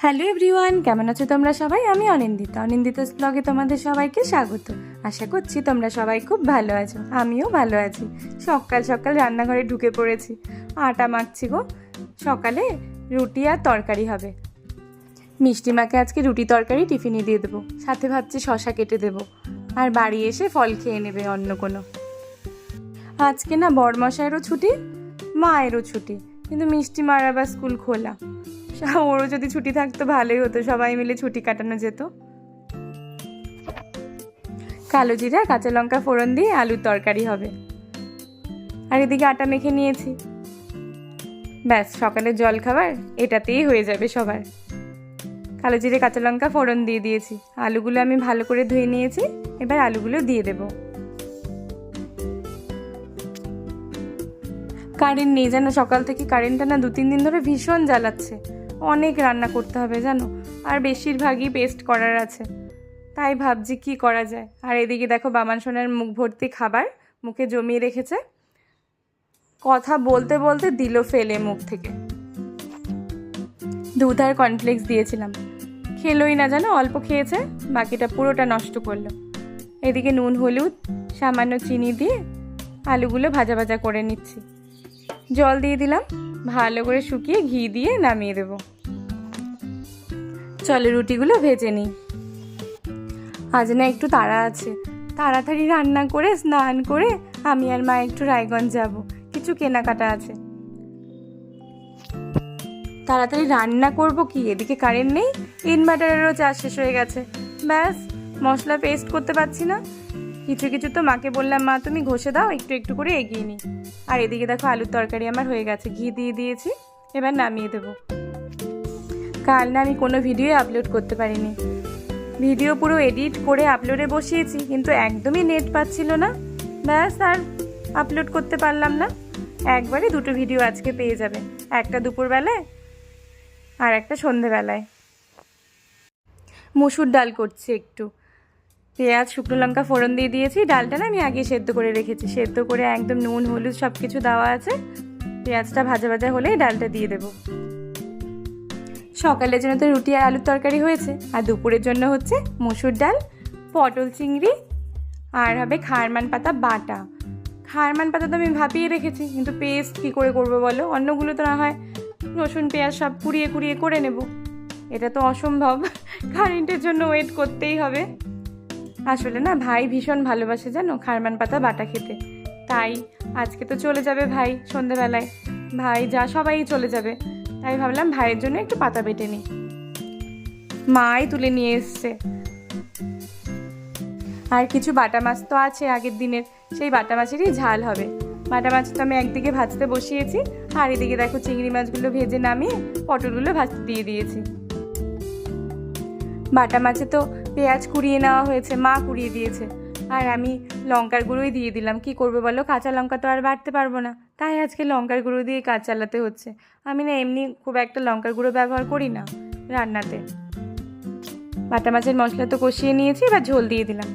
Hello everyone, কেমন আছো তোমরা সবাই? আমি অনিন্দিতাস ব্লগে তোমাদের সবাইকে স্বাগত। আশা করছি তোমরা সবাই খুব ভালো আছো, আমিও ভালো আছি। সকাল সকাল রান্নাঘরে ঢুকে পড়েছি, আটা মাখছি গো। সকালে রুটি আর তরকারি হবে। মিষ্টি মাকে আজকে রুটি তরকারি টিফিনে দিয়ে দেবো, সাথে ভাবছি শশা কেটে দেবো, আর বাড়ি এসে ফল খেয়ে নেবে অন্য কোনো। আজকে না বড়মশাইয়েরও ছুটি, মায়েরও ছুটি, কিন্তু মিষ্টি মার আবার স্কুল খোলা। ওরও যদি ছুটি থাকতো ভালোই হতো, সবাই মিলে ছুটি কাটানো যেত। কালো জিরা কাঁচা লঙ্কা ফোড়ন দিয়ে আলুর তরকারি হবে। আর এদিকে আটা মেখে নিয়েছি, ব্যাস সকালের জল খাবার এটাতেই হয়ে যাবে সবার। কালো জিরে কাঁচা লঙ্কা ফোড়ন দিয়ে দিয়েছি, আলুগুলো আমি ভালো করে ধুয়ে নিয়েছি, এবার আলুগুলো দিয়ে দেব। কারেন্ট নেই জানো, সকাল থেকে কারেন্টটা না 2-3 দিন ধরে ভীষণ জ্বালাচ্ছে। অনেক রান্না করতে হবে জানো, আর বেশিরভাগই পেস্ট করার আছে, তাই ভাবছি কি করা যায়। আর এদিকে দেখো বামান সোনার মুখ ভর্তি খাবার মুখে জমিয়ে রেখেছে, কথা বলতে বলতে দিল ফেলে মুখ থেকে। দুধ আর কর্নফ্লেক্স দিয়েছিলাম, খেলোই না জানো, অল্প খেয়েছে, বাকিটা পুরোটা নষ্ট করলো। এদিকে নুন হলুদ সামান্য চিনি দিয়ে আলুগুলো ভাজা ভাজা করে নিচ্ছি। জল দিয়ে দিলাম, ভালো করে শুকিয়ে ঘি দিয়ে নামিয়ে দেব। চলো রুটিগুলো ভেজে নিই। আজ না একটু তাড়া আছে, তাড়াতাড়ি রান্না করে স্নান করে আমি আর মা একটু রায়গঞ্জ যাব, কিছু কেনাকাটা আছে। তাড়াতাড়ি রান্না করব কি, এদিকে কারেন্ট নেই, ইনভার্টারেরও চার্জ শেষ হয়ে গেছে। ব্যাস মশলা পেস্ট করতে পারছি না। কিছু কিছু তো মাকে বললাম, মা তুমি ঘষে দাও, একটু একটু করে এগিয়ে নিই। আর এদিকে দেখো আলুর তরকারি আমার হয়ে গেছে, ঘি দিয়ে দিয়েছি, এবার নামিয়ে দেবো। কাল না আমি কোনো ভিডিও আপলোড করতে পারিনি, ভিডিও পুরো এডিট করে আপলোডে বসিয়েছি, কিন্তু একদমই নেট পাচ্ছিল না, ব্যাস আর আপলোড করতে পারলাম না। একবারে দুটো ভিডিও আজকে পেয়ে যাবে, একটা দুপুরবেলায় আর একটা সন্ধেবেলায়। মুসুর ডাল করছি একটু, পেঁয়াজ শুকনো লঙ্কা ফোড়ন দিয়ে দিয়েছি। ডালটা না আমি আগে সেদ্ধ করে রেখেছি, সেদ্ধ করে একদম নুন হলুদ সব কিছু দেওয়া আছে। পেঁয়াজটা ভাজা ভাজা হলেই ডালটা দিয়ে দেবো। সকালের জন্য তো রুটি আর আলুর তরকারি হয়েছে, আর দুপুরের জন্য হচ্ছে মুসুর ডাল, পটল চিংড়ি, আর হবে খারমান পাতা বাটা। খারমান পাতা তো আমি ভাপিয়ে রেখেছি, কিন্তু পেস্ট কী করে করবো বলো? অন্যগুলো তো না হয় রসুন পেঁয়াজ সব কুড়িয়ে কুড়িয়ে করে নেব, এটা তো অসম্ভব, কারেন্টের জন্য ওয়েট করতেই হবে। আসলে না ভাই ভীষণ ভালোবাসে জানো খারমান পাতা বাটা খেতে, তাই আজকে তো চলে যাবে ভাই সন্ধেবেলায়, ভাই যা সবাই চলে যাবে, তাই ভাবলাম ভাইয়ের জন্য একটু পাতা বেটে নিই। মাই তুলে নিয়ে এসছে। আর কিছু বাটা মাছ তো আছে আগের দিনের, সেই বাটা মাছেরই ঝাল হবে। বাটা মাছ তো আমি একদিকে ভাজতে বসিয়েছি, আর এদিকে দেখো চিংড়ি মাছগুলো ভেজে নামিয়ে পটলগুলো ভাজতে দিয়ে দিয়েছি। বাটা মাছে তো পেঁয়াজ কুড়িয়ে নেওয়া হয়েছে, মা কুড়িয়ে দিয়েছে, আর আমি লঙ্কার গুঁড়োই দিয়ে দিলাম। কি করবে বলো, কাঁচা লঙ্কা তো আর বাটতে পারবো না, তাই আজকে লঙ্কার গুঁড়ো দিয়ে কাজ চালাতে হচ্ছে। আমি না এমনি খুব একটা লঙ্কার গুঁড়ো ব্যবহার করি না রান্নাতে। বাটা মাছের মশলা তো কষিয়ে নিয়েছি, এবার ঝোল দিয়ে দিলাম,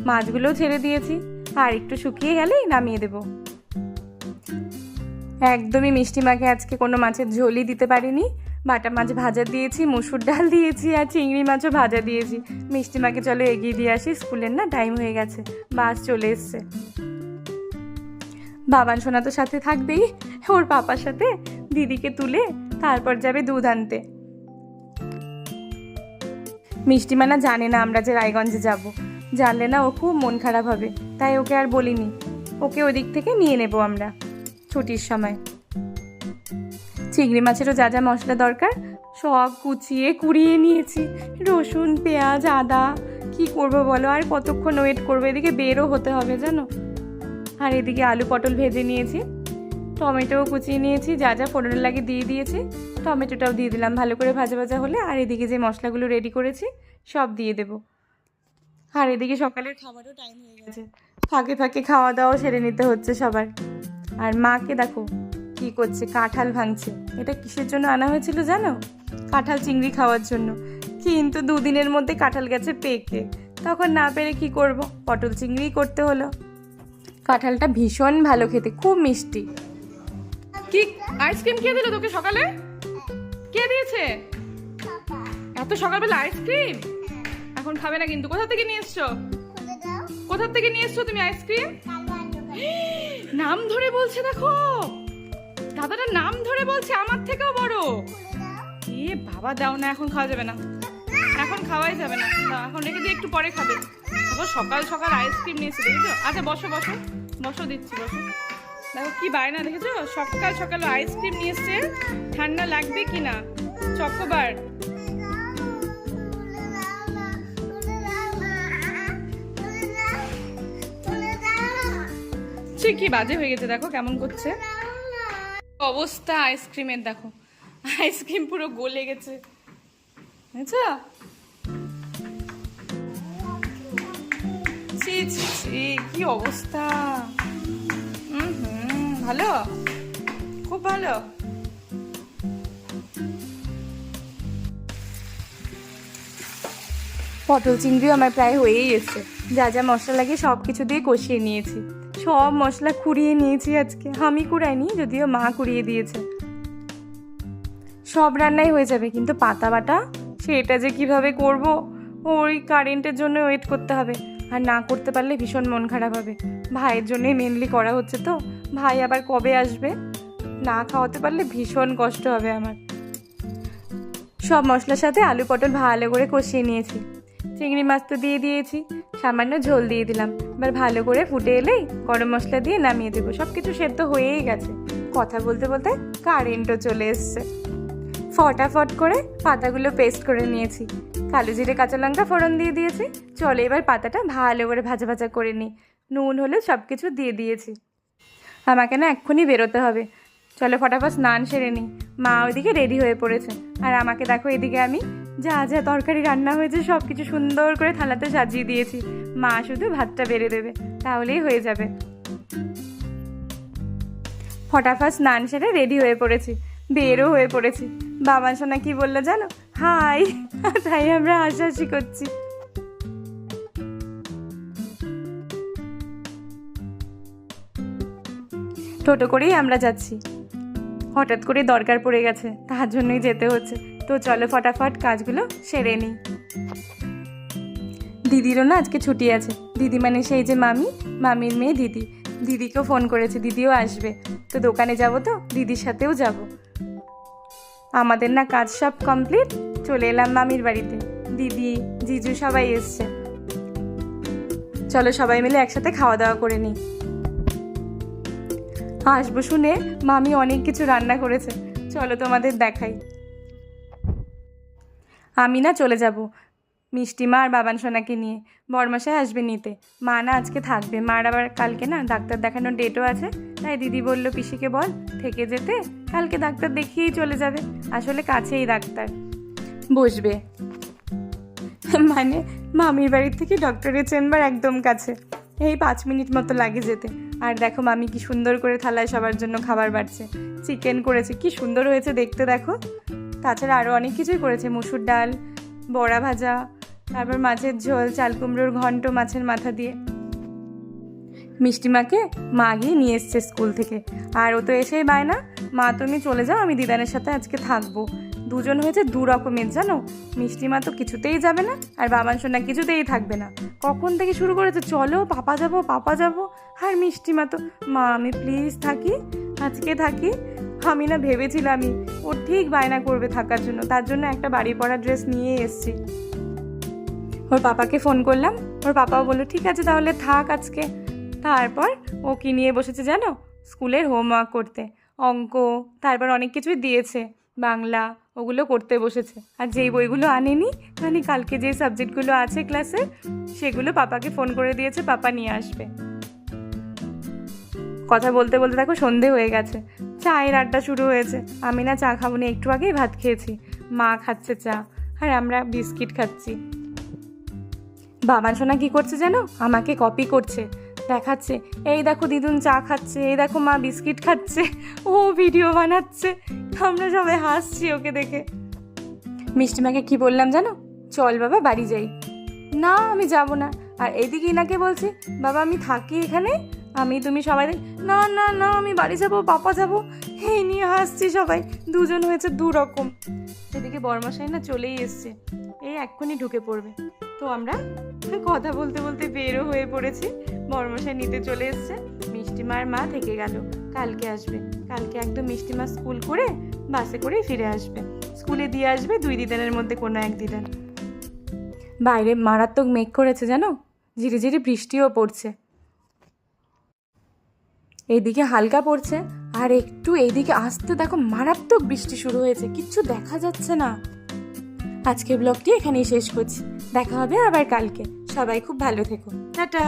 মাছগুলোও ছেড়ে দিয়েছি, আর একটু শুকিয়ে গেলেই নামিয়ে দেবো। একদমই মিষ্টি মাকে আজকে কোনো মাছের ঝোলই দিতে পারিনি। বাটা মাছ ভাজা দিয়েছি, মুসুর ডাল দিয়েছি, আর চিংড়ি মাছও ভাজা দিয়েছি। মিষ্টি মাকে চলো এগিয়ে দিয়ে আসি, স্কুলের না টাইম হয়ে গেছে, বাস চলে এসছে। বাবান সোনা তো সাথে থাকবেই, ওর পাপার সাথে দিদিকে তুলে তারপর যাবে দুধ আনতে। মিষ্টি মা না জানে না আমরা যে রায়গঞ্জে যাব, জানলে না ও খুব মন খারাপ হবে, তাই ওকে আর বলিনি। ওকে ওদিক থেকে নিয়ে নেব আমরা ছুটির সময়। চিংড়ি মাছেরও যা যা মশলা দরকার সব কুচিয়ে কুড়িয়ে নিয়েছি, রসুন পেঁয়াজ আদা। কি করবো বলো, আর কতক্ষণ ওয়েট করবো, এদিকে বেরও হতে হবে জানো। আর এদিকে আলু পটল ভেজে নিয়েছি, টমেটোও কুচিয়ে নিয়েছি, যা যা ফোড়নের লাগে দিয়ে দিয়েছি, টমেটোটাও দিয়ে দিলাম ভালো করে ভাজা ভাজা হলে। আর এদিকে যে মশলাগুলো রেডি করেছি সব দিয়ে দেবো। আর এদিকে সকালের খাবারও টাইম হয়ে গেছে, ফাঁকে ফাঁকে খাওয়া দাওয়াও সেরে নিতে হচ্ছে সবার। আর মাকে দেখো কি করছে, কাঁঠাল ভাঙছে। এটা কিসের জন্য আনা হয়েছিল জানো? কাঁঠাল চিংড়ি খাওয়ার জন্য, কিন্তু 2 দিনের মধ্যে কাঁঠাল গেছে পেকে, তখন না পেরে কি করব, পটল চিংড়ি করতে হলো। কাঁঠালটা ভীষণ ভালো খেতে, খুব মিষ্টি। কি আইসক্রিম খেয়ে দিল তোকে সকালে? কে দিয়েছে? এত সকালবেলা আইসক্রিম? এখন খাবে না কিন্তু। কোথা থেকে নিয়ে এসছো? কোথা থেকে নিয়ে এসছো তুমি আইসক্রিম? নাম ধরে বলছে, দেখো দাদাটা নাম ধরে বলছে, আমার থেকেও বড়। এ বাবা, দাও না, এখন খাওয়া যাবে না, এখন খাওয়াই যাবে না, এখন রেখে দিয়ে একটু পরে খাবে। দেখো সকাল সকাল আইসক্রিম নিয়েছে, দেখেছো? আচ্ছা বসো বসো বসো, দিচ্ছি বসো। দেখো কি বায়না, দেখেছো? সকাল সকাল আইসক্রিম নিয়ে এসছে, ঠান্ডা লাগবে কিনা। চকোবার। সে কি বাজে হয়ে গেছে, দেখো কেমন করছে অবস্থা আইসক্রিমের। দেখো আইসক্রিম পুরো গলে গেছে, বুঝছো? ছি ছি ছি, কি অবস্থা। ভালো, খুব ভালো। পটল চিংড়িও আমার প্রায় হয়েই এসছে। যা যা মশলা লাগে সব কিছু দিয়ে কষিয়ে নিয়েছি, সব মশলা কুড়িয়ে নিয়েছি আজকে। আমি কুড়াইনি, যদিও মা কুড়িয়ে দিয়েছে। সব রান্নাই হয়ে যাবে, কিন্তু পাতা বাটা সেটা যে কিভাবে করব, ওই কারেন্টের জন্য ওয়েট করতে হবে। আর না করতে পারলে ভীষণ মন খারাপ হবে। ভাইয়ের জন্যই মেনলি করা হচ্ছে, তো ভাই আবার কবে আসবে, না খাওয়াতে পারলে ভীষণ কষ্ট হবে আমার। সব মশলার সাথে আলু পটল ভালো করে কষিয়ে নিয়েছি। চিংড়ি মাছ তো দিয়ে দিয়েছি, সামান্য ঝোল দিয়ে দিলাম। এবার ভালো করে ফুটে এলেই গরম মশলা দিয়ে নামিয়ে দেবো। সব কিছু সেদ্ধ হয়েই গেছে। কথা বলতে বলতে কারেন্টও চলে এসছে। ফটাফট করে পাতাগুলো পেস্ট করে নিয়েছি, কালো জিরে কাঁচা লঙ্কা ফোড়ন দিয়ে দিয়েছি। চলে এবার পাতাটা ভালো করে ভাজা ভাজা করে নিই। নুন হলুদ সব কিছু দিয়ে দিয়েছি। আমাকে না এক্ষুনি বেরোতে হবে, চলো ফটাফট স্নান সেরে নিই। মা ওইদিকে রেডি হয়ে পড়েছে, আর আমাকে দেখো এদিকে আমি যা যা তরকারি রান্না হয়েছে সব কিছু সুন্দর করে থালাতে সাজিয়ে দিয়েছি। মা শুধু ভাতটা বেড়ে দেবে, তাহলেই হয়ে যাবে। ফটাফট স্নান সেরে রেডি হয়ে পড়েছি, বেরও হয়ে পড়েছি। বাবা সোনা কি বললো জানো? হাই। তাই আমরা হাসাহাসি করছি। টোটো করেই আমরা যাচ্ছি, হঠাৎ করে দরকার পড়ে গেছে, তার জন্যই যেতে হচ্ছে। তো চলো ফটাফট কাজগুলো সেরে নিই। দিদিরও না আজকে ছুটি আছে। দিদি মানে সেই যে মামি, মামির মেয়ে দিদি। দিদিকেও ফোন করেছে, দিদিও আসবে। তো দোকানে যাব, তো দিদির সাথেও যাব। আমাদের না কাজ সব কমপ্লিট, চলে এলাম মামির বাড়িতে। দিদি জিজু সবাই এসছে। চলো সবাই মিলে একসাথে খাওয়া দাওয়া করে নিই। আসবো শুনে মামি অনেক কিছু রান্না করেছে, চলো তোমাদের দেখাই। আমি না চলে যাব মিষ্টি মা আর বাবান সোনাকে নিয়ে। বরমাসায় আসবে নিতে, মা না আজকে থাকবে। মার আবার কালকে না ডাক্তার দেখানোর ডেটও আছে, তাই দিদি বলল পিসিকে বল থেকে যেতে, কালকে ডাক্তার দেখিয়েই চলে যাবে। আসলে কাছেই ডাক্তার, বসবে। মানে মামির বাড়ির থেকে ডক্টরের চেম্বার একদম কাছে, এই 5 মিনিট মতো লাগে যেতে। আর দেখো মামি কি সুন্দর করে থালায় সবার জন্য খাবার বাড়ছে। চিকেন করেছে, কি সুন্দর হয়েছে দেখতে দেখো। তাছাড়া আরও অনেক কিছুই করেছে, মুসুর ডাল, বড়া ভাজা, তারপর মাছের ঝোল, চাল কুমড়োর ঘন্ট মাছের মাথা দিয়ে। মিষ্টিমাকে মা গিয়ে নিয়ে এসছে স্কুল থেকে, আর ও তো এসেই বায়না, মা তুমি চলে যাও, আমি দিদানের সাথে আজকে থাকবো। দুজন হয়েছে দু রকমের জানো। মিষ্টিমা তো কিছুতেই যাবে না, আর বাবান সোনা কিছুতেই থাকবে না। কখন থেকে শুরু করেছে চলো পাপা যাবো পাপা যাবো, আর মিষ্টিমা তো মা আমি প্লিজ থাকি, আজকে থাকি। আমি না ভেবেছিলামই ও ঠিক বায়না করবে থাকার জন্য, তার জন্য একটা বাড়ি পড়া ড্রেস নিয়ে এসছি। ওর পাপাকে ফোন করলাম, ওর পাপাও বললো ঠিক আছে তাহলে থাক আজকে। তারপর ও কি নিয়ে বসেছে জানো? স্কুলের হোমওয়ার্ক করতে, অঙ্ক, তারপর অনেক কিছুই দিয়েছে, বাংলা, ওগুলো করতে বসেছে। আর যেই বইগুলো আনেনি, মানে কালকে যে সাবজেক্টগুলো আছে ক্লাসে, সেগুলো পাপাকে ফোন করে দিয়েছে, পাপা নিয়ে আসবে। কথা বলতে বলতে দেখো সন্ধে হয়ে গেছে, চায়ের আড্ডা শুরু হয়েছে। আমি না চা খাবো না, একটু আগেই ভাত খেয়েছি। মা খাচ্ছে চা, আর আমরা বিস্কিট খাচ্ছি। বাবান সোনা কি করছে জানো? আমাকে কপি করছে, দেখাচ্ছে এই দেখো দিদুন চা খাচ্ছে, এই দেখো মা বিস্কিট খাচ্ছে, ও ভিডিও বানাচ্ছে। আমরা সবাই হাসছি ওকে দেখে। মিষ্টিমাকে কি বললাম জানো? চল বাবা বাড়ি যাই। না আমি যাব না। আর এদিকে ইনাকে বলছি বাবা আমি থাকি এখানে, আমি তুমি সবাই। না না না আমি বাড়ি যাবো, পাপা যাবো। এই নিয়ে হাসছি সবাই, দুজন হয়েছে দু রকম। এদিকে বরমশাই না চলেই এসছে, এই এক্ষুনি ঢুকে পড়বে। তো আমরা কথা বলতে বলতে বেরও হয়ে পড়েছি, বরমশাই নিতে চলে এসছে। মিষ্টিমার মা থেকে গেল, কালকে আসবে। কালকে একদম মিষ্টিমা স্কুল করে বাসে করেই ফিরে আসবে, স্কুলে দিয়ে আসবে 2 দিনের মধ্যে কোনো এক দিন। বাইরে মারাত্মক মেঘ করেছে জানো, ঝিরিঝিরি বৃষ্টিও পড়ছে, এইদিকে হালকা পড়ছে আর একটু এইদিকে আসতে দেখো মারাত্মক বৃষ্টি শুরু হয়েছে, কিচ্ছু দেখা যাচ্ছে না। আজকের ব্লগটি এখানেই শেষ করছি, দেখা হবে আবার কালকে। সবাই খুব ভালো থেকো, টাটা।